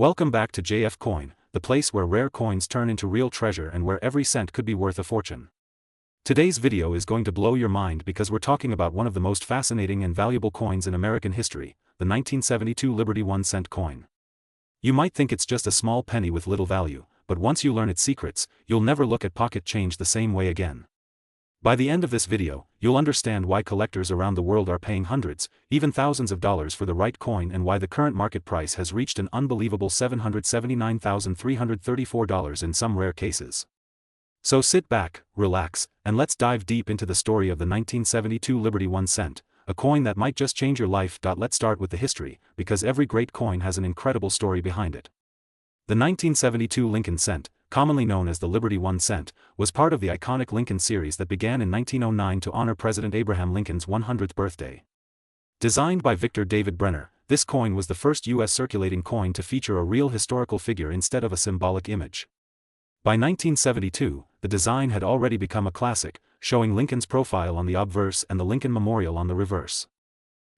Welcome back to JF Coin, the place where rare coins turn into real treasure and where every cent could be worth a fortune. Today's video is going to blow your mind because we're talking about one of the most fascinating and valuable coins in American history, the 1972 Liberty 1-cent coin. You might think it's just a small penny with little value, but once you learn its secrets, you'll never look at pocket change the same way again. By the end of this video, you'll understand why collectors around the world are paying hundreds, even thousands of dollars for the right coin and why the current market price has reached an unbelievable $779,334 in some rare cases. So sit back, relax, and let's dive deep into the story of the 1972 Liberty 1 cent, a coin that might just change your life. Let's start with the history, because every great coin has an incredible story behind it. The 1972 Lincoln cent, commonly known as the Liberty 1 cent, was part of the iconic Lincoln series that began in 1909 to honor President Abraham Lincoln's 100th birthday. Designed by Victor David Brenner, this coin was the first U.S. circulating coin to feature a real historical figure instead of a symbolic image. By 1972, the design had already become a classic, showing Lincoln's profile on the obverse and the Lincoln Memorial on the reverse.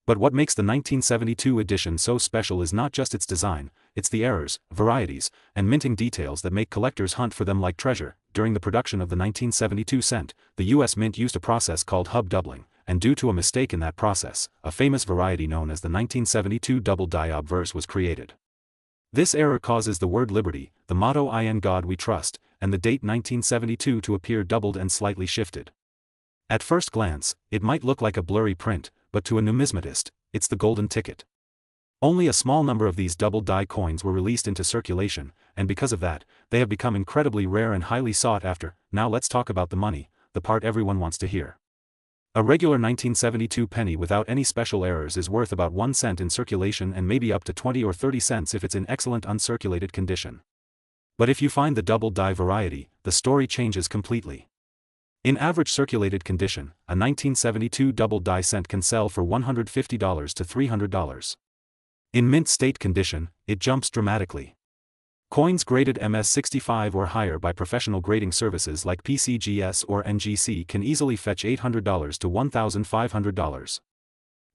But what makes the 1972 edition so special is not just its design, it's the errors, varieties, and minting details that make collectors hunt for them like treasure. During the production of the 1972 cent, the U.S. Mint used a process called hub doubling, and due to a mistake in that process, a famous variety known as the 1972 double die obverse was created. This error causes the word liberty, the motto "In God We Trust," and the date 1972 to appear doubled and slightly shifted. At first glance, it might look like a blurry print, but to a numismatist, it's the golden ticket. Only a small number of these double die coins were released into circulation, and because of that, they have become incredibly rare and highly sought after. Now let's talk about the money, the part everyone wants to hear. A regular 1972 penny without any special errors is worth about 1 cent in circulation and maybe up to 20 or 30 cents if it's in excellent uncirculated condition. But if you find the double die variety, the story changes completely. In average circulated condition, a 1972 double die cent can sell for $150 to $300. In mint state condition, it jumps dramatically. Coins graded MS65 or higher by professional grading services like PCGS or NGC can easily fetch $800 to $1,500.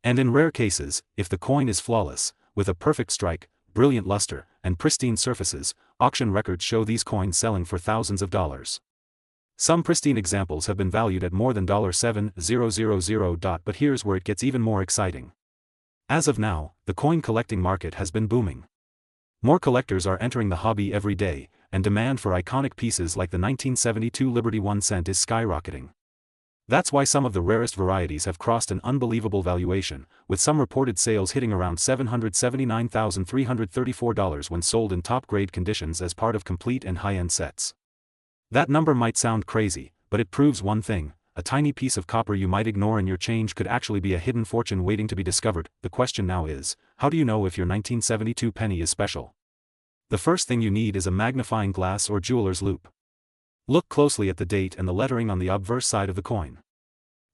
And in rare cases, if the coin is flawless, with a perfect strike, brilliant luster, and pristine surfaces, auction records show these coins selling for thousands of dollars. Some pristine examples have been valued at more than $7,000. But here's where it gets even more exciting. As of now, the coin collecting market has been booming. More collectors are entering the hobby every day, and demand for iconic pieces like the 1972 Liberty 1 cent is skyrocketing. That's why some of the rarest varieties have crossed an unbelievable valuation, with some reported sales hitting around $779,334 when sold in top-grade conditions as part of complete and high-end sets. That number might sound crazy, but it proves one thing: a tiny piece of copper you might ignore in your change could actually be a hidden fortune waiting to be discovered. The question now is, how do you know if your 1972 penny is special? The first thing you need is a magnifying glass or jeweler's loupe. Look closely at the date and the lettering on the obverse side of the coin.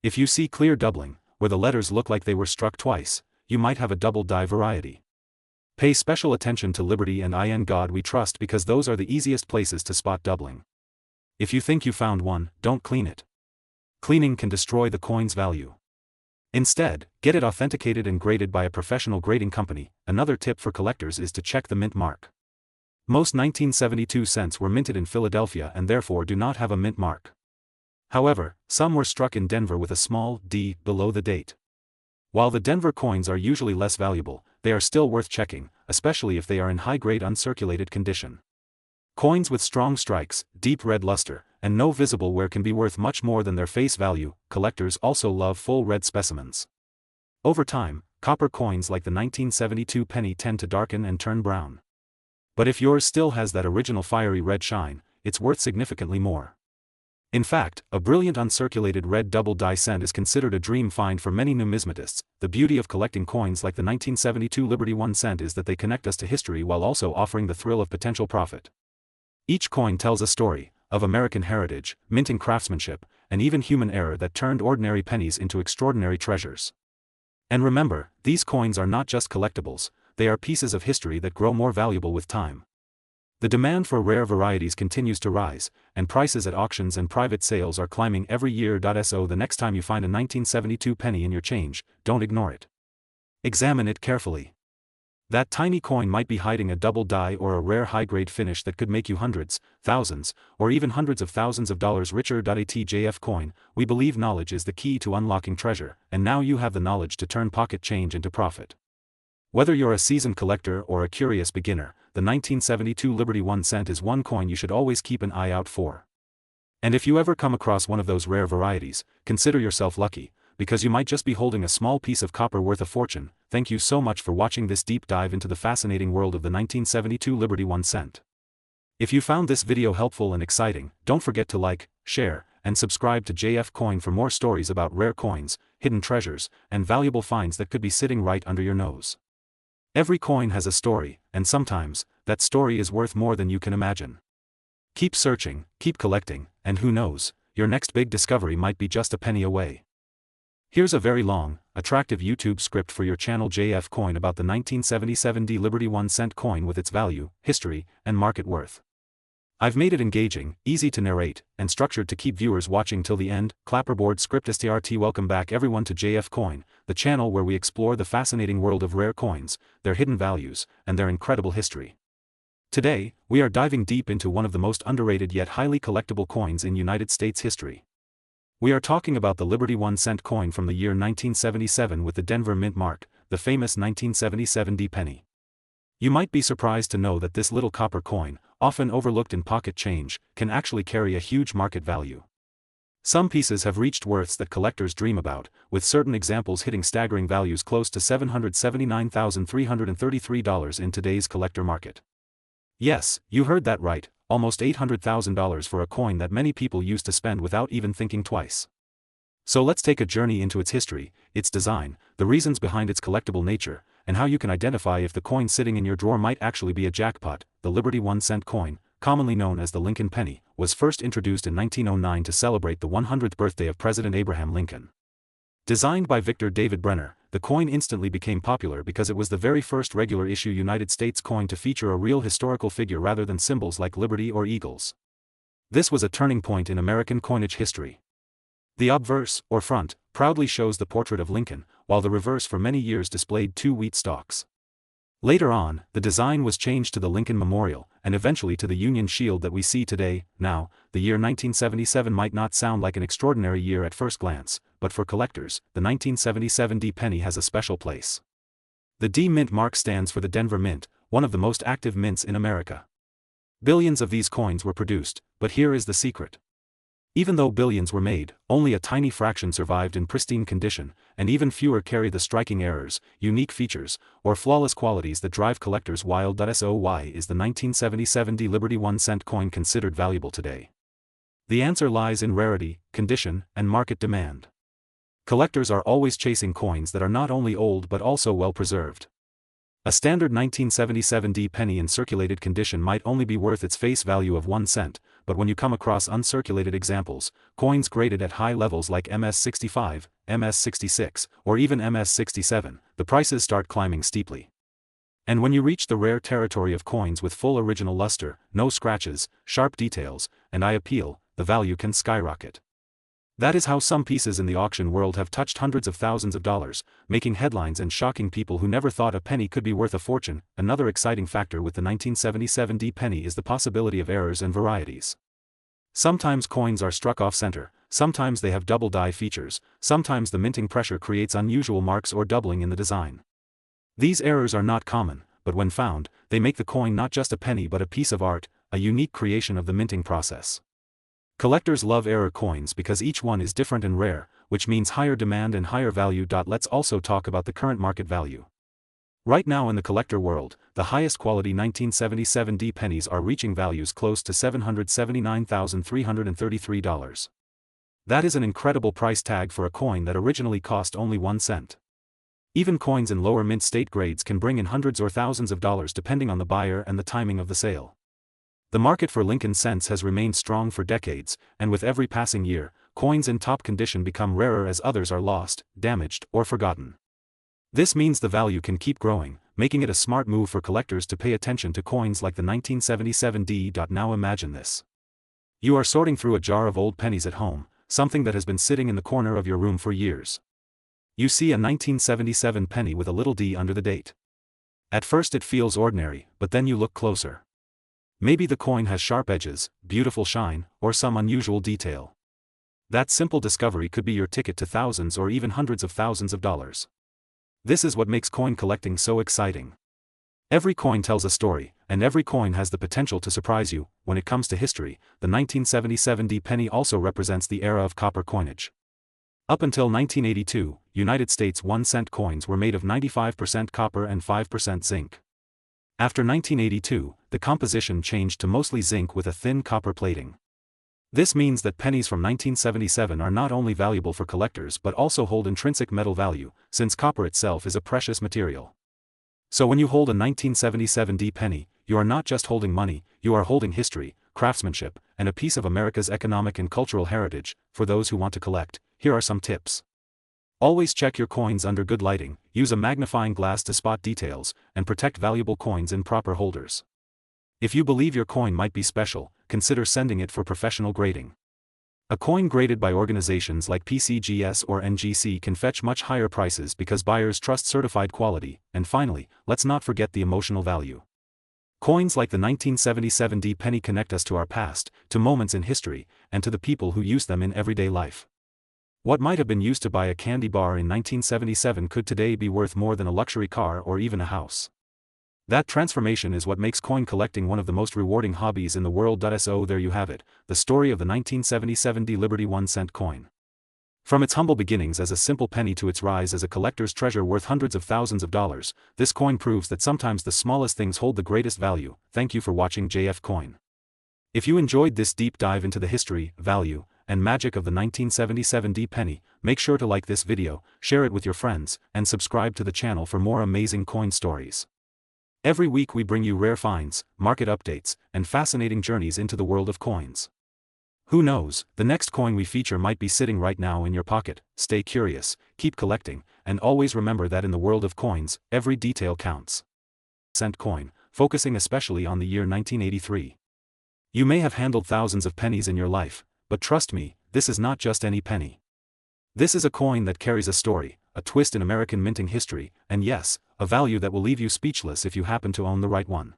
If you see clear doubling, where the letters look like they were struck twice, you might have a double die variety. Pay special attention to Liberty and In God We Trust because those are the easiest places to spot doubling. If you think you found one, don't clean it. Cleaning can destroy the coin's value. Instead, get it authenticated and graded by a professional grading company. Another tip for collectors is to check the mint mark. Most 1972 cents were minted in Philadelphia and therefore do not have a mint mark. However, some were struck in Denver with a small d below the date. While the Denver coins are usually less valuable, they are still worth checking, especially if they are in high-grade uncirculated condition. Coins with strong strikes, deep red luster, and no visible wear can be worth much more than their face value. Collectors also love full red specimens. Over time, copper coins like the 1972 penny tend to darken and turn brown. But if yours still has that original fiery red shine, it's worth significantly more. In fact, a brilliant uncirculated red double die cent is considered a dream find for many numismatists. The beauty of collecting coins like the 1972 Liberty 1 cent is that they connect us to history while also offering the thrill of potential profit. Each coin tells a story of American heritage, minting craftsmanship, and even human error that turned ordinary pennies into extraordinary treasures. And remember, these coins are not just collectibles, they are pieces of history that grow more valuable with time. The demand for rare varieties continues to rise, and prices at auctions and private sales are climbing every year. So the next time you find a 1972 penny in your change, don't ignore it. Examine it carefully. That tiny coin might be hiding a double die or a rare high-grade finish that could make you hundreds, thousands, or even hundreds of thousands of dollars richer. At JF Coin, we believe knowledge is the key to unlocking treasure, and now you have the knowledge to turn pocket change into profit. Whether you're a seasoned collector or a curious beginner, the 1972 Liberty 1 cent is one coin you should always keep an eye out for. And if you ever come across one of those rare varieties, consider yourself lucky, because you might just be holding a small piece of copper worth a fortune. Thank you so much for watching this deep dive into the fascinating world of the 1972 Liberty 1 cent. If you found this video helpful and exciting, don't forget to like, share, and subscribe to JF Coin for more stories about rare coins, hidden treasures, and valuable finds that could be sitting right under your nose. Every coin has a story, and sometimes, that story is worth more than you can imagine. Keep searching, keep collecting, and who knows, your next big discovery might be just a penny away. Here's a very long, attractive YouTube script for your channel JF Coin about the 1977 Liberty 1 cent coin with its value, history, and market worth. I've made it engaging, easy to narrate, and structured to keep viewers watching till the end. Clapperboard script STRT. Welcome back everyone to JF Coin, the channel where we explore the fascinating world of rare coins, their hidden values, and their incredible history. Today, we are diving deep into one of the most underrated yet highly collectible coins in United States history. We are talking about the Liberty 1 cent coin from the year 1977 with the Denver Mint mark, the famous 1977 D penny. You might be surprised to know that this little copper coin, often overlooked in pocket change, can actually carry a huge market value. Some pieces have reached worths that collectors dream about, with certain examples hitting staggering values close to $779,333 in today's collector market. Yes, you heard that right, almost $800,000 for a coin that many people used to spend without even thinking twice. So let's take a journey into its history, its design, the reasons behind its collectible nature, and how you can identify if the coin sitting in your drawer might actually be a jackpot. The Liberty 1 cent coin, commonly known as the Lincoln penny, was first introduced in 1909 to celebrate the 100th birthday of President Abraham Lincoln. Designed by Victor David Brenner, the coin instantly became popular because it was the very first regular issue United States coin to feature a real historical figure rather than symbols like liberty or eagles. This was a turning point in American coinage history. The obverse, or front, proudly shows the portrait of Lincoln, while the reverse for many years displayed 2 wheat stalks. Later on, the design was changed to the Lincoln Memorial, and eventually to the Union Shield that we see today. Now, the year 1977 might not sound like an extraordinary year at first glance, but for collectors, the 1977 D penny has a special place. The D Mint mark stands for the Denver Mint, one of the most active mints in America. Billions of these coins were produced, but here is the secret. Even though billions were made, only a tiny fraction survived in pristine condition, and even fewer carry the striking errors, unique features, or flawless qualities that drive collectors wild. So why is the 1977 D Liberty 1 cent coin considered valuable today? The answer lies in rarity, condition, and market demand. Collectors are always chasing coins that are not only old but also well preserved. A standard 1977 D penny in circulated condition might only be worth its face value of 1 cent, but when you come across uncirculated examples, coins graded at high levels like MS65, MS66, or even MS67, the prices start climbing steeply. And when you reach the rare territory of coins with full original luster, no scratches, sharp details, and eye appeal, the value can skyrocket. That is how some pieces in the auction world have touched hundreds of thousands of dollars, making headlines and shocking people who never thought a penny could be worth a fortune. Another exciting factor with the 1977 D penny is the possibility of errors and varieties. Sometimes coins are struck off-center, sometimes they have double die features, sometimes the minting pressure creates unusual marks or doubling in the design. These errors are not common, but when found, they make the coin not just a penny but a piece of art, a unique creation of the minting process. Collectors love error coins because each one is different and rare, which means higher demand and higher value. Let's also talk about the current market value. Right now in the collector world, the highest quality 1977 D pennies are reaching values close to $779,333. That is an incredible price tag for a coin that originally cost only 1 cent. Even coins in lower mint state grades can bring in hundreds or thousands of dollars depending on the buyer and the timing of the sale. The market for Lincoln cents has remained strong for decades, and with every passing year, coins in top condition become rarer as others are lost, damaged, or forgotten. This means the value can keep growing, making it a smart move for collectors to pay attention to coins like the 1977 D. Now imagine this. You are sorting through a jar of old pennies at home, something that has been sitting in the corner of your room for years. You see a 1977 penny with a little d under the date. At first it feels ordinary, but then you look closer. Maybe the coin has sharp edges, beautiful shine, or some unusual detail. That simple discovery could be your ticket to thousands or even hundreds of thousands of dollars. This is what makes coin collecting so exciting. Every coin tells a story, and every coin has the potential to surprise you. When it comes to history, the 1977 penny also represents the era of copper coinage. Up until 1982, United States 1-cent coins were made of 95% copper and 5% zinc. After 1982, the composition changed to mostly zinc with a thin copper plating. This means that pennies from 1977 are not only valuable for collectors but also hold intrinsic metal value, since copper itself is a precious material. So when you hold a 1977 penny, you are not just holding money, you are holding history, craftsmanship, and a piece of America's economic and cultural heritage. For those who want to collect, here are some tips. Always check your coins under good lighting, use a magnifying glass to spot details, and protect valuable coins in proper holders. If you believe your coin might be special, consider sending it for professional grading. A coin graded by organizations like PCGS or NGC can fetch much higher prices because buyers trust certified quality. And finally, let's not forget the emotional value. Coins like the 1977 penny connect us to our past, to moments in history, and to the people who use them in everyday life. What might have been used to buy a candy bar in 1977 could today be worth more than a luxury car or even a house. That transformation is what makes coin collecting one of the most rewarding hobbies in the world. So there you have it, the story of the 1977 Liberty 1-cent coin. From its humble beginnings as a simple penny to its rise as a collector's treasure worth hundreds of thousands of dollars, this coin proves that sometimes the smallest things hold the greatest value. Thank you for watching JF Coin. If you enjoyed this deep dive into the history, value, and magic of the 1977 penny, make sure to like this video, share it with your friends, and subscribe to the channel for more amazing coin stories. Every week we bring you rare finds, market updates, and fascinating journeys into the world of coins. Who knows, the next coin we feature might be sitting right now in your pocket. Stay curious, keep collecting, and always remember that in the world of coins, every detail counts. Cent coin, focusing especially on the year 1983. You may have handled thousands of pennies in your life, but trust me, this is not just any penny. This is a coin that carries a story, a twist in American minting history, and yes, a value that will leave you speechless if you happen to own the right one.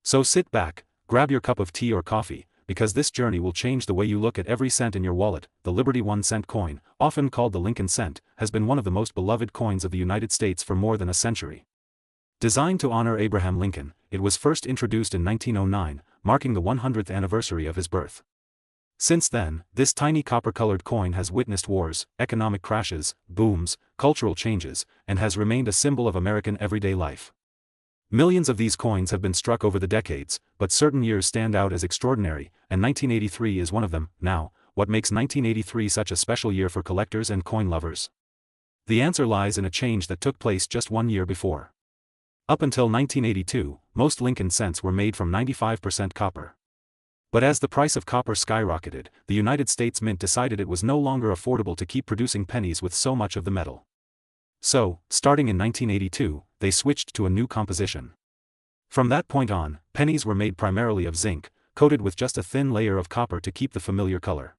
So sit back, grab your cup of tea or coffee, because this journey will change the way you look at every cent in your wallet. The Liberty 1-cent coin, often called the Lincoln cent, has been one of the most beloved coins of the United States for more than a century. Designed to honor Abraham Lincoln, it was first introduced in 1909, marking the 100th anniversary of his birth. Since then, this tiny copper-colored coin has witnessed wars, economic crashes, booms, cultural changes, and has remained a symbol of American everyday life. Millions of these coins have been struck over the decades, but certain years stand out as extraordinary, and 1983 is one of them. Now, what makes 1983 such a special year for collectors and coin lovers? The answer lies in a change that took place just 1 year before. Up until 1982, most Lincoln cents were made from 95% copper. But as the price of copper skyrocketed, the United States Mint decided it was no longer affordable to keep producing pennies with so much of the metal. So, starting in 1982, they switched to a new composition. From that point on, pennies were made primarily of zinc, coated with just a thin layer of copper to keep the familiar color.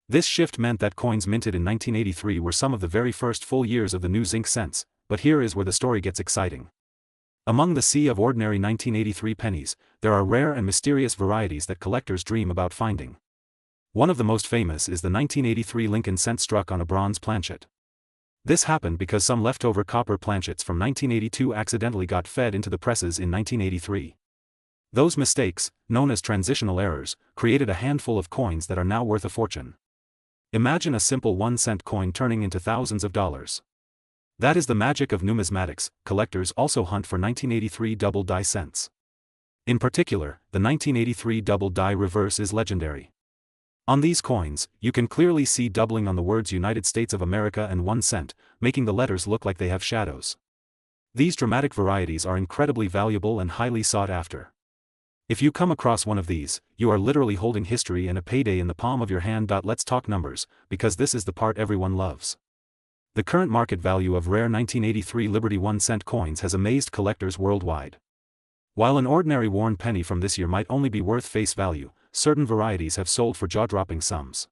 This shift meant that coins minted in 1983 were some of the very first full years of the new zinc cents, but here is where the story gets exciting. Among the sea of ordinary 1983 pennies, there are rare and mysterious varieties that collectors dream about finding. One of the most famous is the 1983 Lincoln cent struck on a bronze planchet. This happened because some leftover copper planchets from 1982 accidentally got fed into the presses in 1983. Those mistakes, known as transitional errors, created a handful of coins that are now worth a fortune. Imagine a simple 1-cent coin turning into thousands of dollars. That is the magic of numismatics. Collectors also hunt for 1983 double die cents. In particular, the 1983 double die reverse is legendary. On these coins, you can clearly see doubling on the words United States of America and 1 cent, making the letters look like they have shadows. These dramatic varieties are incredibly valuable and highly sought after. If you come across one of these, you are literally holding history and a payday in the palm of your hand. Let's talk numbers, because this is the part everyone loves. The current market value of rare 1983 Liberty 1-cent coins has amazed collectors worldwide. While an ordinary worn penny from this year might only be worth face value, certain varieties have sold for jaw-dropping sums.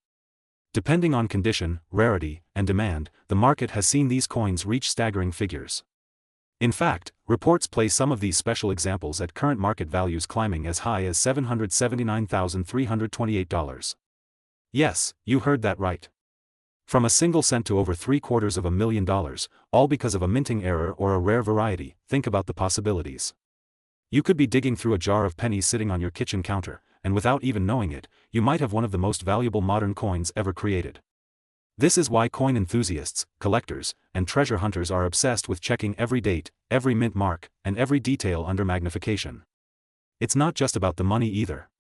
Depending on condition, rarity, and demand, the market has seen these coins reach staggering figures. In fact, Reports place some of these special examples at current market values climbing as high as $779,328. Yes, you heard that right. From a single cent to over $750,000, all because of a minting error or a rare variety. Think about the possibilities. You could be digging through a jar of pennies sitting on your kitchen counter, and without even knowing it, you might have one of the most valuable modern coins ever created. This is why coin enthusiasts, collectors, and treasure hunters are obsessed with checking every date, every mint mark, and every detail under magnification. It's not just about the money either.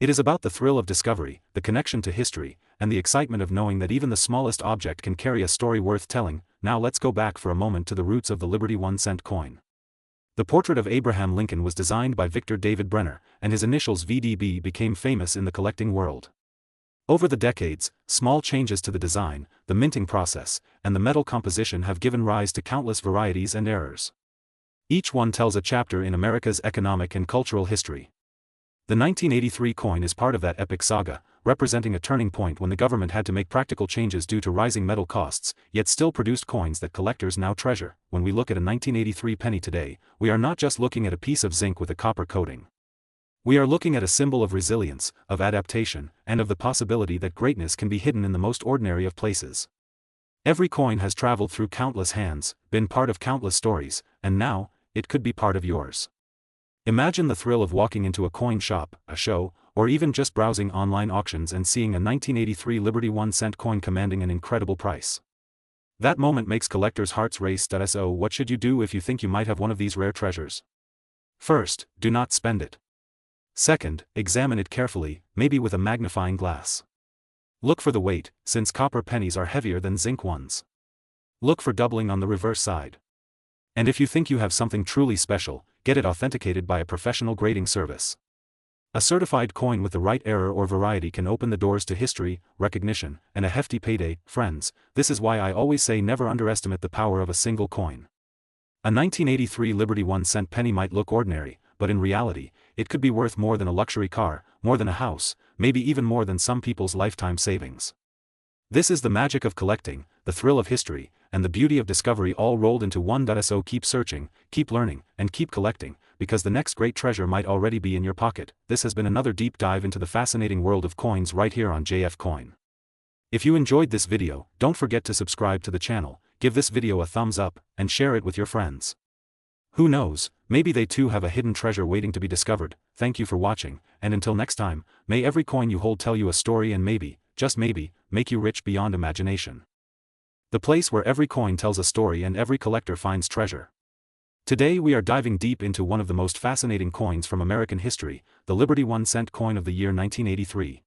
It is about the thrill of discovery, the connection to history, and the excitement of knowing that even the smallest object can carry a story worth telling. Now let's go back for a moment to the roots of the Liberty 1-cent coin. The portrait of Abraham Lincoln was designed by Victor David Brenner, and his initials VDB became famous in the collecting world. Over the decades, small changes to the design, the minting process, and the metal composition have given rise to countless varieties and errors. Each one tells a chapter in America's economic and cultural history. The 1983 coin is part of that epic saga, representing a turning point when the government had to make practical changes due to rising metal costs, yet still produced coins that collectors now treasure. When we look at a 1983 penny today, we are not just looking at a piece of zinc with a copper coating. We are looking at a symbol of resilience, of adaptation, and of the possibility that greatness can be hidden in the most ordinary of places. Every coin has traveled through countless hands, been part of countless stories, and now, it could be part of yours. Imagine the thrill of walking into a coin shop, a show, or even just browsing online auctions and seeing a 1983 Liberty 1-cent coin commanding an incredible price. That moment makes collectors' hearts race. So what should you do if you think you might have one of these rare treasures? First, do not spend it. Second, examine it carefully, maybe with a magnifying glass. Look for the weight, since copper pennies are heavier than zinc ones. Look for doubling on the reverse side. And if you think you have something truly special, get it authenticated by a professional grading service. A certified coin with the right error or variety can open the doors to history, recognition, and a hefty payday. Friends, this is why I always say never underestimate the power of a single coin. A 1983 Liberty 1-cent penny might look ordinary, but in reality, it could be worth more than a luxury car, more than a house, maybe even more than some people's lifetime savings. This is the magic of collecting, the thrill of history, and the beauty of discovery all rolled into one. So keep searching, keep learning, and keep collecting, because the next great treasure might already be in your pocket. This has been another deep dive into the fascinating world of coins right here on JF Coin. If you enjoyed this video, don't forget to subscribe to the channel, give this video a thumbs up, and share it with your friends. Who knows, maybe they too have a hidden treasure waiting to be discovered. Thank you for watching, and until next time, may every coin you hold tell you a story and maybe, just maybe, make you rich beyond imagination. The place where every coin tells a story and every collector finds treasure. Today we are diving deep into one of the most fascinating coins from American history, the Liberty 1-cent coin of the year 1983.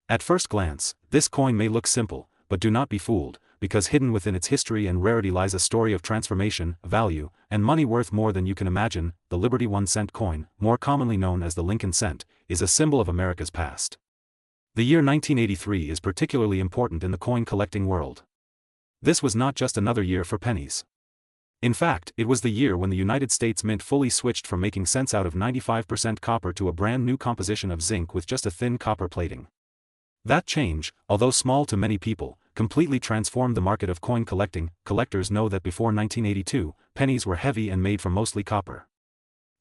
At first glance, this coin may look simple, but do not be fooled, because hidden within its history and rarity lies a story of transformation, value, and money worth more than you can imagine. The Liberty 1-cent coin, more commonly known as the Lincoln cent, is a symbol of America's past. The year 1983 is particularly important in the coin collecting world. This was not just another year for pennies. In fact, it was the year when the United States Mint fully switched from making cents out of 95% copper to a brand new composition of zinc with just a thin copper plating. That change, although small to many people, completely transformed the market of coin collecting. Collectors know that before 1982, pennies were heavy and made from mostly copper.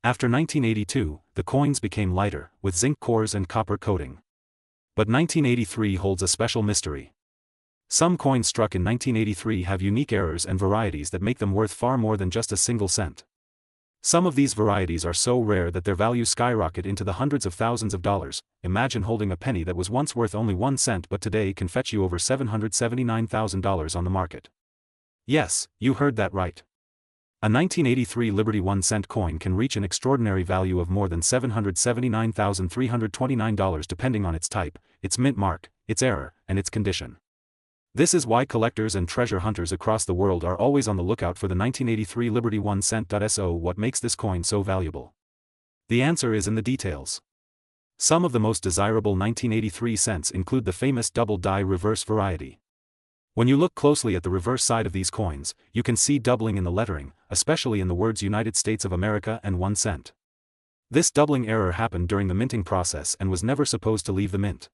After 1982, the coins became lighter, with zinc cores and copper coating. But 1983 holds a special mystery. Some coins struck in 1983 have unique errors and varieties that make them worth far more than just a single cent. Some of these varieties are so rare that their values skyrocket into the hundreds of thousands of dollars. Imagine holding a penny that was once worth only 1 cent but today can fetch you over $779,000 on the market. Yes, you heard that right. A 1983 Liberty 1-cent coin can reach an extraordinary value of more than $779,329 depending on its type, its mint mark, its error, and its condition. This is why collectors and treasure hunters across the world are always on the lookout for the 1983 Liberty 1-cent. So what makes this coin so valuable? The answer is in the details. Some of the most desirable 1983 cents include the famous double die reverse variety. When you look closely at the reverse side of these coins, you can see doubling in the lettering, especially in the words United States of America and 1 cent. This doubling error happened during the minting process and was never supposed to leave the mint.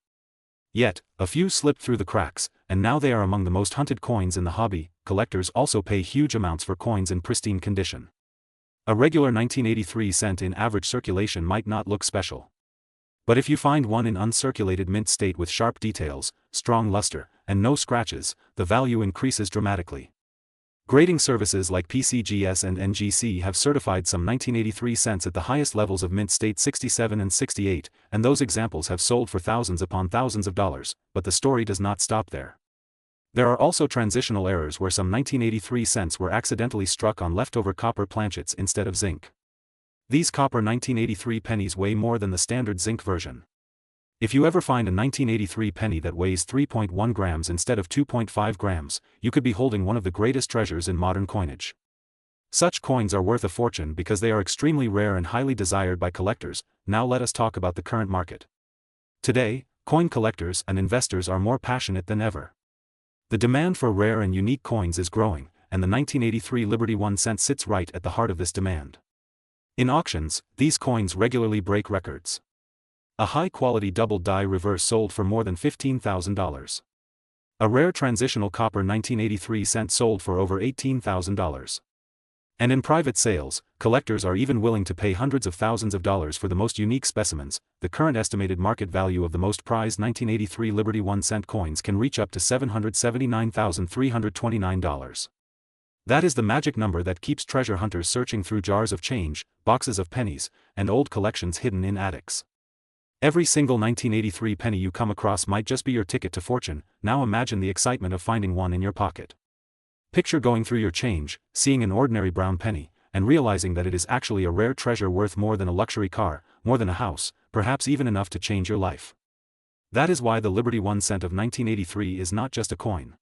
Yet, a few slipped through the cracks, and now they are among the most hunted coins in the hobby. Collectors also pay huge amounts for coins in pristine condition. A regular 1983 cent in average circulation might not look special. But if you find one in uncirculated mint state with sharp details, strong luster, and no scratches, the value increases dramatically. Grading services like PCGS and NGC have certified some 1983 cents at the highest levels of mint state 67 and 68, and those examples have sold for thousands upon thousands of dollars, but the story does not stop there. There are also transitional errors where some 1983 cents were accidentally struck on leftover copper planchets instead of zinc. These copper 1983 pennies weigh more than the standard zinc version. If you ever find a 1983 penny that weighs 3.1 grams instead of 2.5 grams, you could be holding one of the greatest treasures in modern coinage. Such coins are worth a fortune because they are extremely rare and highly desired by collectors. Now let us talk about the current market. Today, coin collectors and investors are more passionate than ever. The demand for rare and unique coins is growing, and the 1983 Liberty 1 cent sits right at the heart of this demand. In auctions, these coins regularly break records. A high-quality double die reverse sold for more than $15,000. A rare transitional copper 1983 cent sold for over $18,000. And in private sales, collectors are even willing to pay hundreds of thousands of dollars for the most unique specimens. The current estimated market value of the most prized 1983 Liberty 1 cent coins can reach up to $779,329. That is the magic number that keeps treasure hunters searching through jars of change, boxes of pennies, and old collections hidden in attics. Every single 1983 penny you come across might just be your ticket to fortune. Now imagine the excitement of finding one in your pocket. Picture going through your change, seeing an ordinary brown penny, and realizing that it is actually a rare treasure worth more than a luxury car, more than a house, perhaps even enough to change your life. That is why the Liberty 1 cent of 1983 is not just a coin.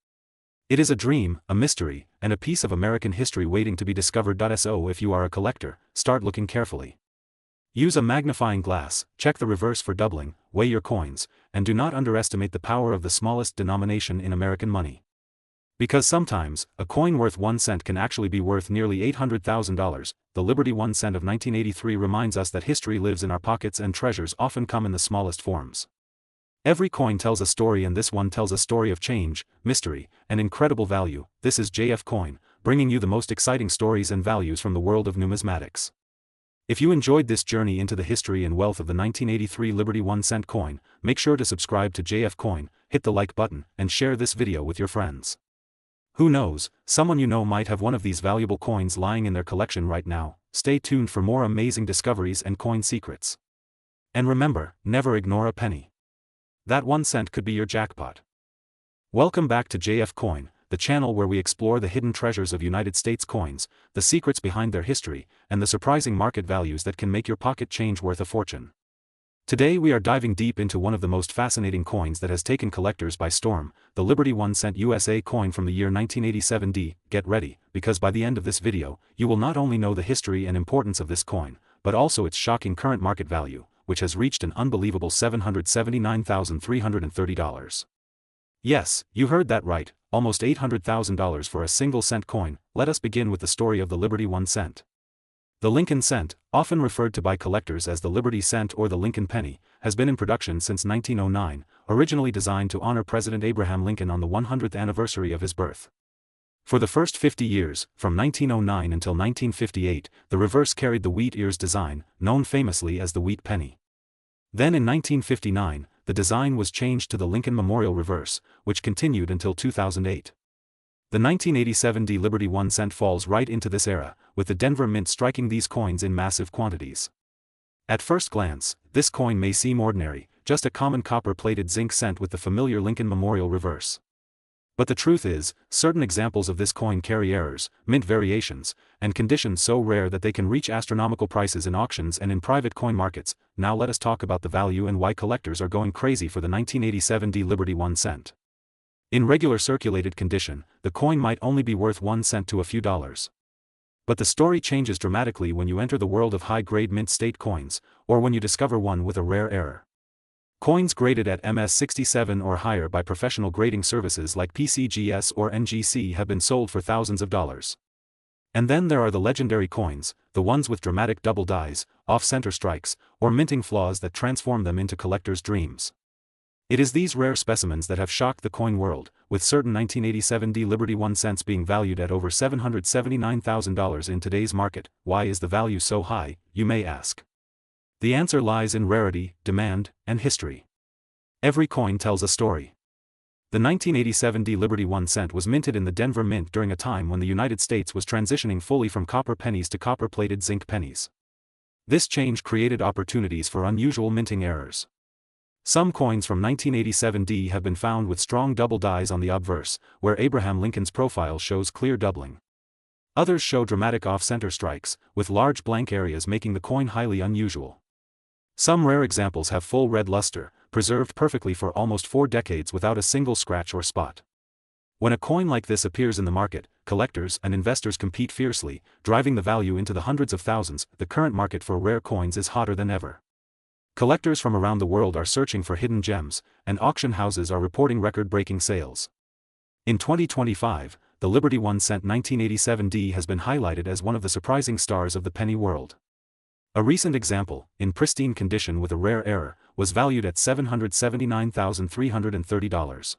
It is a dream, a mystery, and a piece of American history waiting to be discovered. So if you are a collector, start looking carefully. Use a magnifying glass, check the reverse for doubling, weigh your coins, and do not underestimate the power of the smallest denomination in American money. Because sometimes, a coin worth 1 cent can actually be worth nearly $800,000, the Liberty 1 cent of 1983 reminds us that history lives in our pockets and treasures often come in the smallest forms. Every coin tells a story, and this one tells a story of change, mystery, and incredible value. This is JF Coin, bringing you the most exciting stories and values from the world of numismatics. If you enjoyed this journey into the history and wealth of the 1983 Liberty 1 cent coin, make sure to subscribe to JF Coin, hit the like button, and share this video with your friends. Who knows, someone you know might have one of these valuable coins lying in their collection right now. Stay tuned for more amazing discoveries and coin secrets. And remember, never ignore a penny. That 1 cent could be your jackpot. Welcome back to JF Coin, the channel where we explore the hidden treasures of United States coins, the secrets behind their history, and the surprising market values that can make your pocket change worth a fortune. Today we are diving deep into one of the most fascinating coins that has taken collectors by storm, the Liberty 1 cent USA coin from the year 1987. Get ready, because by the end of this video, you will not only know the history and importance of this coin, but also its shocking current market value, which has reached an unbelievable $779,330. Yes, you heard that right, almost $800,000 for a single cent coin. Let us begin with the story of the Liberty 1 cent. The Lincoln cent, often referred to by collectors as the Liberty cent or the Lincoln penny, has been in production since 1909, originally designed to honor President Abraham Lincoln on the 100th anniversary of his birth. For the first 50 years, from 1909 until 1958, the reverse carried the wheat ears design, known famously as the wheat penny. Then in 1959, the design was changed to the Lincoln Memorial reverse, which continued until 2008. The 1987 Liberty 1 cent falls right into this era, with the Denver Mint striking these coins in massive quantities. At first glance, this coin may seem ordinary, just a common copper-plated zinc cent with the familiar Lincoln Memorial reverse. But the truth is, certain examples of this coin carry errors, mint variations, and conditions so rare that they can reach astronomical prices in auctions and in private coin markets. Now let us talk about the value and why collectors are going crazy for the 1987 Liberty 1 cent. In regular circulated condition, the coin might only be worth 1 cent to a few dollars. But the story changes dramatically when you enter the world of high-grade mint state coins, or when you discover one with a rare error. Coins graded at MS-67 or higher by professional grading services like PCGS or NGC have been sold for thousands of dollars. And then there are the legendary coins, the ones with dramatic double dies, off-center strikes, or minting flaws that transform them into collectors' dreams. It is these rare specimens that have shocked the coin world, with certain 1987 D Liberty 1 cents being valued at over $779,000 in today's market. Why is the value so high, you may ask? The answer lies in rarity, demand, and history. Every coin tells a story. The 1987 D Liberty 1 cent was minted in the Denver Mint during a time when the United States was transitioning fully from copper pennies to copper-plated zinc pennies. This change created opportunities for unusual minting errors. Some coins from 1987 D have been found with strong double dies on the obverse, where Abraham Lincoln's profile shows clear doubling. Others show dramatic off-center strikes, with large blank areas making the coin highly unusual. Some rare examples have full red luster, preserved perfectly for almost 4 decades without a single scratch or spot. When a coin like this appears in the market, collectors and investors compete fiercely, driving the value into the hundreds of thousands. The current market for rare coins is hotter than ever. Collectors from around the world are searching for hidden gems, and auction houses are reporting record-breaking sales. In 2025, the Liberty 1 cent 1987 D has been highlighted as one of the surprising stars of the penny world. A recent example, in pristine condition with a rare error, was valued at $779,330.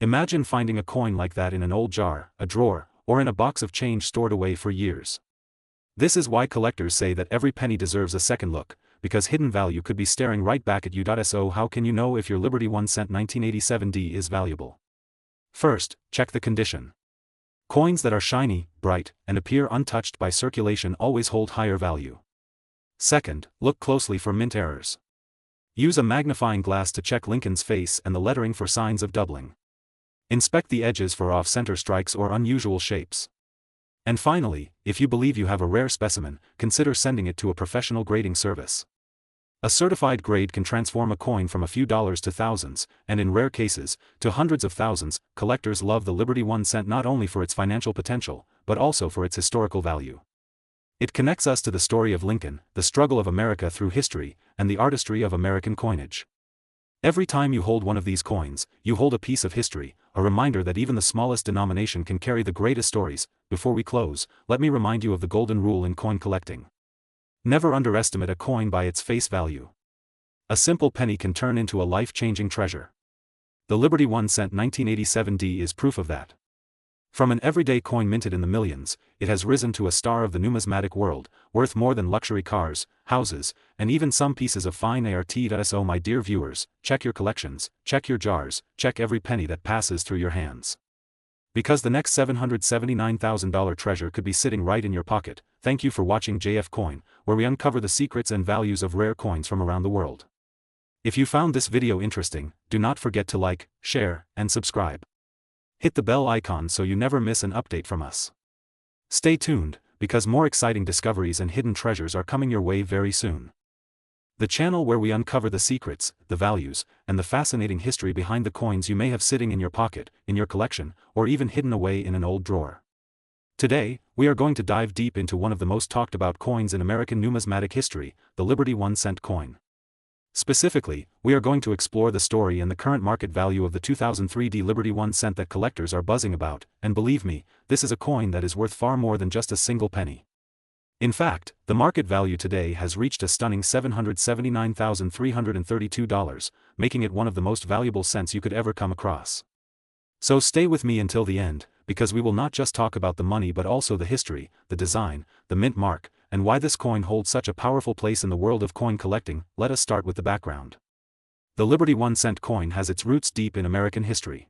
Imagine finding a coin like that in an old jar, a drawer, or in a box of change stored away for years. This is why collectors say that every penny deserves a second look, because hidden value could be staring right back at you. So how can you know if your Liberty 1 cent 1987 D is valuable? First, check the condition. Coins that are shiny, bright, and appear untouched by circulation always hold higher value. Second, look closely for mint errors. Use a magnifying glass to check Lincoln's face and the lettering for signs of doubling. Inspect the edges for off-center strikes or unusual shapes. And finally, if you believe you have a rare specimen, consider sending it to a professional grading service. A certified grade can transform a coin from a few dollars to thousands, and in rare cases, to hundreds of thousands. Collectors love the Liberty 1 cent not only for its financial potential, but also for its historical value. It connects us to the story of Lincoln, the struggle of America through history, and the artistry of American coinage. Every time you hold one of these coins, you hold a piece of history, a reminder that even the smallest denomination can carry the greatest stories. Before we close, let me remind you of the golden rule in coin collecting. Never underestimate a coin by its face value. A simple penny can turn into a life-changing treasure. The Liberty 1 cent 1987 D is proof of that. From an everyday coin minted in the millions, it has risen to a star of the numismatic world, worth more than luxury cars, houses, and even some pieces of fine art. So my dear viewers, check your collections, check your jars, check every penny that passes through your hands. Because the next $779,000 treasure could be sitting right in your pocket. Thank you for watching JF Coin, where we uncover the secrets and values of rare coins from around the world. If you found this video interesting, do not forget to like, share, and subscribe. Hit the bell icon so you never miss an update from us. Stay tuned, because more exciting discoveries and hidden treasures are coming your way very soon. The channel where we uncover the secrets, the values, and the fascinating history behind the coins you may have sitting in your pocket, in your collection, or even hidden away in an old drawer. Today, we are going to dive deep into one of the most talked about coins in American numismatic history, the Liberty 1 cent coin. Specifically, we are going to explore the story and the current market value of the 2003 D Liberty 1 cent that collectors are buzzing about, and believe me, this is a coin that is worth far more than just a single penny. In fact, the market value today has reached a stunning $779,332, making it one of the most valuable cents you could ever come across. So stay with me until the end, because we will not just talk about the money but also the history, the design, the mint mark, and why this coin holds such a powerful place in the world of coin collecting. Let us start with the background. The Liberty 1 cent coin has its roots deep in American history.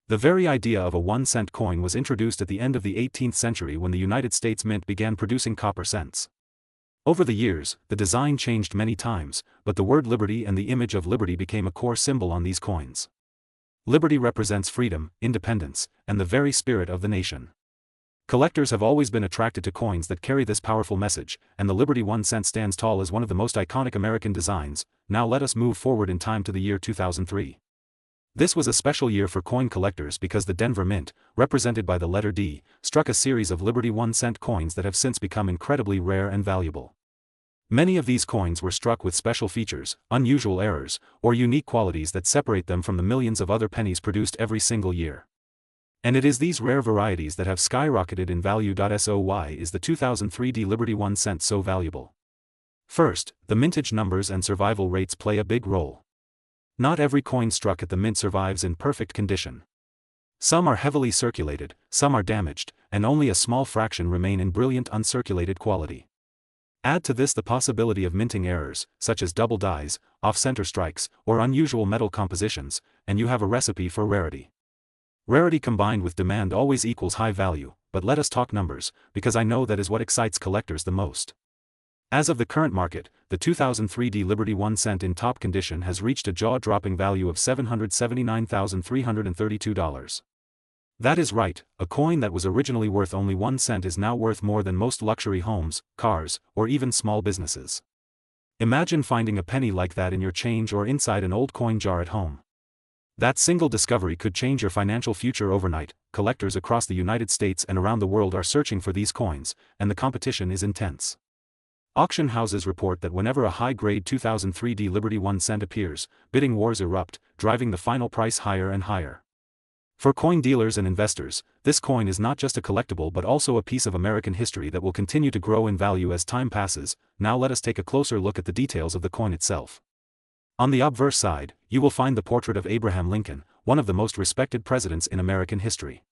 The very idea of a 1 cent coin was introduced at the end of the 18th century when the United States Mint began producing copper cents. Over the years, the design changed many times, but the word liberty and the image of liberty became a core symbol on these coins. Liberty represents freedom, independence, and the very spirit of the nation. Collectors have always been attracted to coins that carry this powerful message, and the Liberty 1 cent stands tall as one of the most iconic American designs. Now let us move forward in time to the year 2003. This was a special year for coin collectors because the Denver Mint, represented by the letter D, struck a series of Liberty 1 cent coins that have since become incredibly rare and valuable. Many of these coins were struck with special features, unusual errors, or unique qualities that separate them from the millions of other pennies produced every single year. And it is these rare varieties that have skyrocketed in value. So why is the 2003 D Liberty 1 cent so valuable? First, the mintage numbers and survival rates play a big role. Not every coin struck at the mint survives in perfect condition. Some are heavily circulated, some are damaged, and only a small fraction remain in brilliant uncirculated quality. Add to this the possibility of minting errors, such as double dyes, off-center strikes, or unusual metal compositions, and you have a recipe for rarity. Rarity combined with demand always equals high value, but let us talk numbers, because I know that is what excites collectors the most. As of the current market, the 2003 Liberty 1 cent in top condition has reached a jaw-dropping value of $779,332. That is right, a coin that was originally worth only 1 cent is now worth more than most luxury homes, cars, or even small businesses. Imagine finding a penny like that in your change or inside an old coin jar at home. That single discovery could change your financial future overnight. Collectors across the United States and around the world are searching for these coins, and the competition is intense. Auction houses report that whenever a high-grade 2003 Liberty 1 cent appears, bidding wars erupt, driving the final price higher and higher. For coin dealers and investors, this coin is not just a collectible but also a piece of American history that will continue to grow in value as time passes. Now let us take a closer look at the details of the coin itself. On the obverse side, you will find the portrait of Abraham Lincoln, one of the most respected presidents in American history.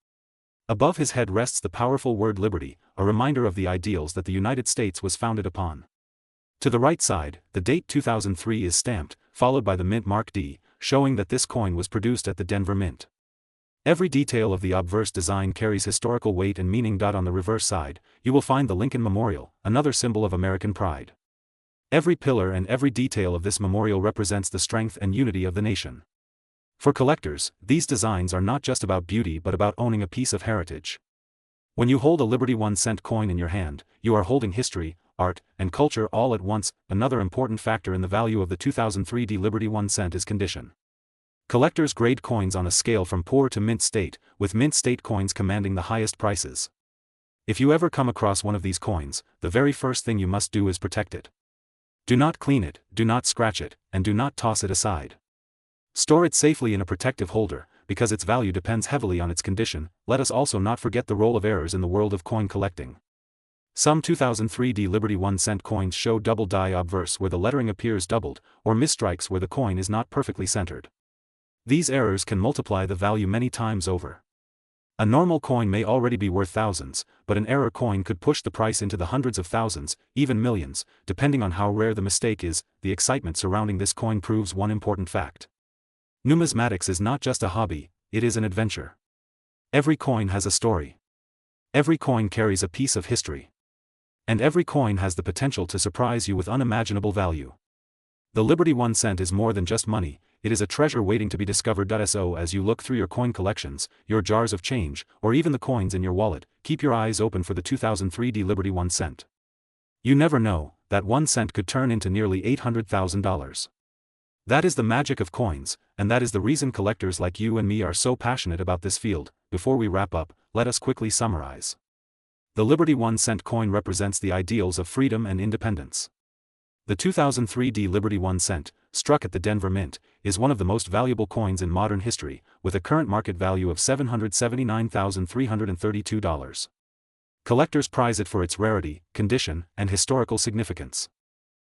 Above his head rests the powerful word liberty, a reminder of the ideals that the United States was founded upon. To the right side, the date 2003 is stamped, followed by the mint mark D, showing that this coin was produced at the Denver Mint. Every detail of the obverse design carries historical weight and meaning. On the reverse side, you will find the Lincoln Memorial, another symbol of American pride. Every pillar and every detail of this memorial represents the strength and unity of the nation. For collectors, these designs are not just about beauty but about owning a piece of heritage. When you hold a Liberty 1 cent coin in your hand, you are holding history, art, and culture all at once. Another important factor in the value of the 2003 Liberty 1 cent is condition. Collectors grade coins on a scale from poor to mint state, with mint state coins commanding the highest prices. If you ever come across one of these coins, the very first thing you must do is protect it. Do not clean it, do not scratch it, and do not toss it aside. Store it safely in a protective holder, because its value depends heavily on its condition. Let us also not forget the role of errors in the world of coin collecting. Some 2003 Liberty 1 cent coins show double die obverse where the lettering appears doubled, or misstrikes where the coin is not perfectly centered. These errors can multiply the value many times over. A normal coin may already be worth thousands, but an error coin could push the price into the hundreds of thousands, even millions, depending on how rare the mistake is. The excitement surrounding this coin proves one important fact. Numismatics is not just a hobby, it is an adventure. Every coin has a story. Every coin carries a piece of history. And every coin has the potential to surprise you with unimaginable value. The Liberty 1 cent is more than just money. It is a treasure waiting to be discovered. So as you look through your coin collections, your jars of change, or even the coins in your wallet, keep your eyes open for the 2003 Liberty 1 cent. You never know, that 1 cent could turn into nearly $800,000. That is the magic of coins, and that is the reason collectors like you and me are so passionate about this field. Before we wrap up, let us quickly summarize. The Liberty 1 cent coin represents the ideals of freedom and independence. The 2003 Liberty 1 cent, struck at the Denver Mint, is one of the most valuable coins in modern history, with a current market value of $779,332. Collectors prize it for its rarity, condition, and historical significance.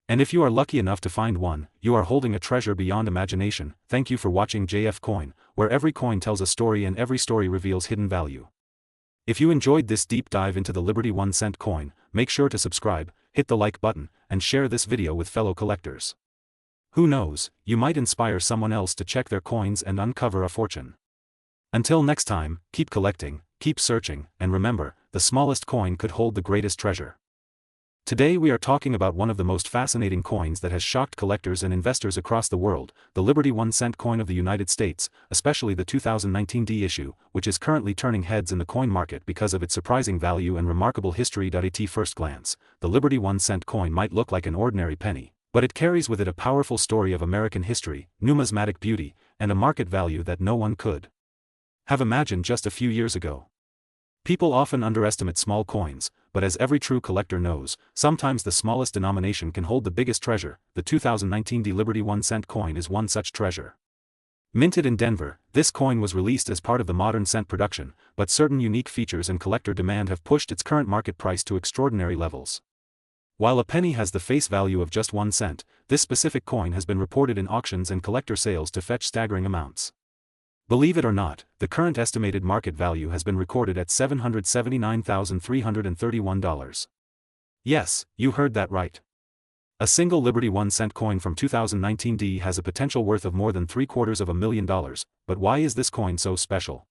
And if you are lucky enough to find one, you are holding a treasure beyond imagination. Thank you for watching JF Coin, where every coin tells a story and every story reveals hidden value. If you enjoyed this deep dive into the Liberty 1 cent coin, make sure to subscribe, hit the like button, and share this video with fellow collectors. Who knows, you might inspire someone else to check their coins and uncover a fortune. Until next time, keep collecting, keep searching, and remember, the smallest coin could hold the greatest treasure. Today we are talking about one of the most fascinating coins that has shocked collectors and investors across the world, the Liberty 1 cent coin of the United States, especially the 2019 D issue, which is currently turning heads in the coin market because of its surprising value and remarkable history. At first glance, the Liberty 1 cent coin might look like an ordinary penny, but it carries with it a powerful story of American history, numismatic beauty, and a market value that no one could have imagined just a few years ago. People often underestimate small coins, but as every true collector knows, sometimes the smallest denomination can hold the biggest treasure. The 2019 Liberty 1 cent coin is one such treasure. Minted in Denver, this coin was released as part of the modern cent production, but certain unique features and collector demand have pushed its current market price to extraordinary levels. While a penny has the face value of just 1 cent, this specific coin has been reported in auctions and collector sales to fetch staggering amounts. Believe it or not, the current estimated market value has been recorded at $779,331. Yes, you heard that right. A single Liberty 1 cent coin from 2019 has a potential worth of more than $750,000, but why is this coin so special?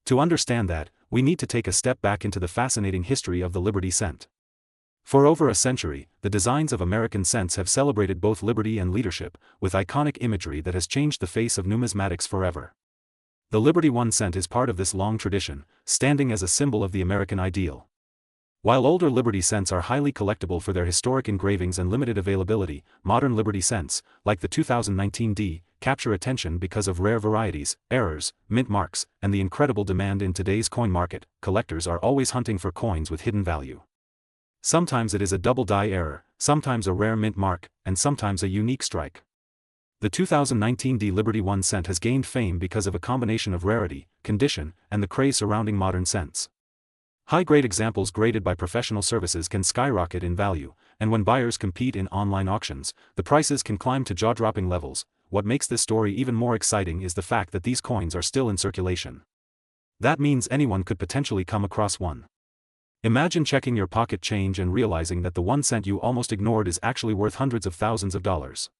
To understand that, we need to take a step back into the fascinating history of the Liberty cent. For over a century, the designs of American cents have celebrated both liberty and leadership, with iconic imagery that has changed the face of numismatics forever. The Liberty 1 cent is part of this long tradition, standing as a symbol of the American ideal. While older Liberty cents are highly collectible for their historic engravings and limited availability, modern Liberty cents, like the 2019 capture attention because of rare varieties, errors, mint marks, and the incredible demand in today's coin market. Collectors are always hunting for coins with hidden value. Sometimes it is a double die error, sometimes a rare mint mark, and sometimes a unique strike. The 2019 Liberty 1 cent has gained fame because of a combination of rarity, condition, and the craze surrounding modern cents. High-grade examples graded by professional services can skyrocket in value, and when buyers compete in online auctions, the prices can climb to jaw-dropping levels. What makes this story even more exciting is the fact that these coins are still in circulation. That means anyone could potentially come across one. Imagine checking your pocket change and realizing that the 1 cent you almost ignored is actually worth hundreds of thousands of dollars.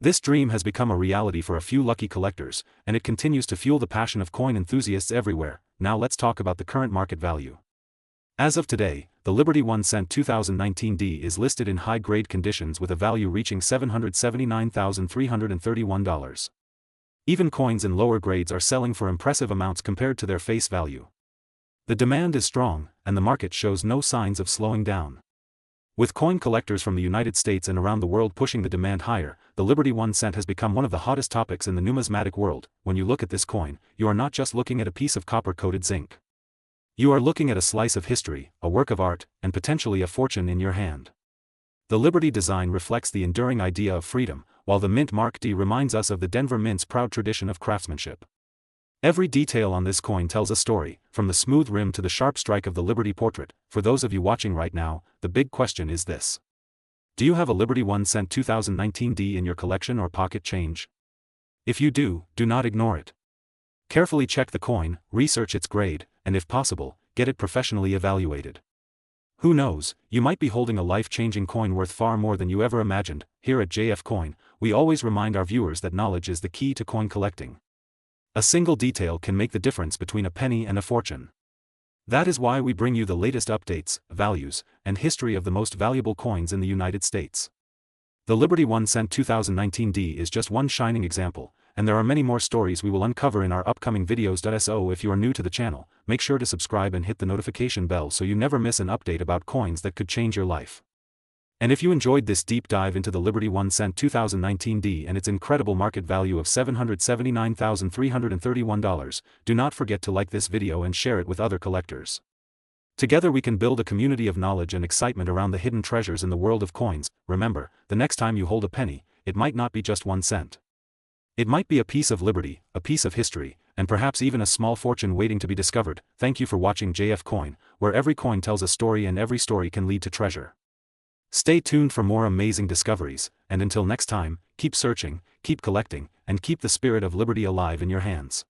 This dream has become a reality for a few lucky collectors, and it continues to fuel the passion of coin enthusiasts everywhere. Now let's talk about the current market value. As of today, the Liberty 1 cent 2019 is listed in high-grade conditions with a value reaching $779,331. Even coins in lower grades are selling for impressive amounts compared to their face value. The demand is strong, and the market shows no signs of slowing down. With coin collectors from the United States and around the world pushing the demand higher, the Liberty 1 cent has become one of the hottest topics in the numismatic world. When you look at this coin, you are not just looking at a piece of copper-coated zinc. You are looking at a slice of history, a work of art, and potentially a fortune in your hand. The Liberty design reflects the enduring idea of freedom, while the mint mark D reminds us of the Denver Mint's proud tradition of craftsmanship. Every detail on this coin tells a story, from the smooth rim to the sharp strike of the Liberty portrait. For those of you watching right now, the big question is this. Do you have a Liberty 1 cent 2019 in your collection or pocket change? If you do not ignore it. Carefully check the coin, research its grade, and if possible, get it professionally evaluated. Who knows, you might be holding a life-changing coin worth far more than you ever imagined. Here at JF Coin, we always remind our viewers that knowledge is the key to coin collecting. A single detail can make the difference between a penny and a fortune. That is why we bring you the latest updates, values, and history of the most valuable coins in the United States. The Liberty 1 cent 2019 is just one shining example, and there are many more stories we will uncover in our upcoming videos. So if you are new to the channel, make sure to subscribe and hit the notification bell so you never miss an update about coins that could change your life. And if you enjoyed this deep dive into the Liberty 1 cent 2019 and its incredible market value of $779,331, do not forget to like this video and share it with other collectors. Together we can build a community of knowledge and excitement around the hidden treasures in the world of coins. Remember, the next time you hold a penny, it might not be just 1 cent. It might be a piece of liberty, a piece of history, and perhaps even a small fortune waiting to be discovered. Thank you for watching JF Coin, where every coin tells a story and every story can lead to treasure. Stay tuned for more amazing discoveries, and until next time, keep searching, keep collecting, and keep the spirit of liberty alive in your hands.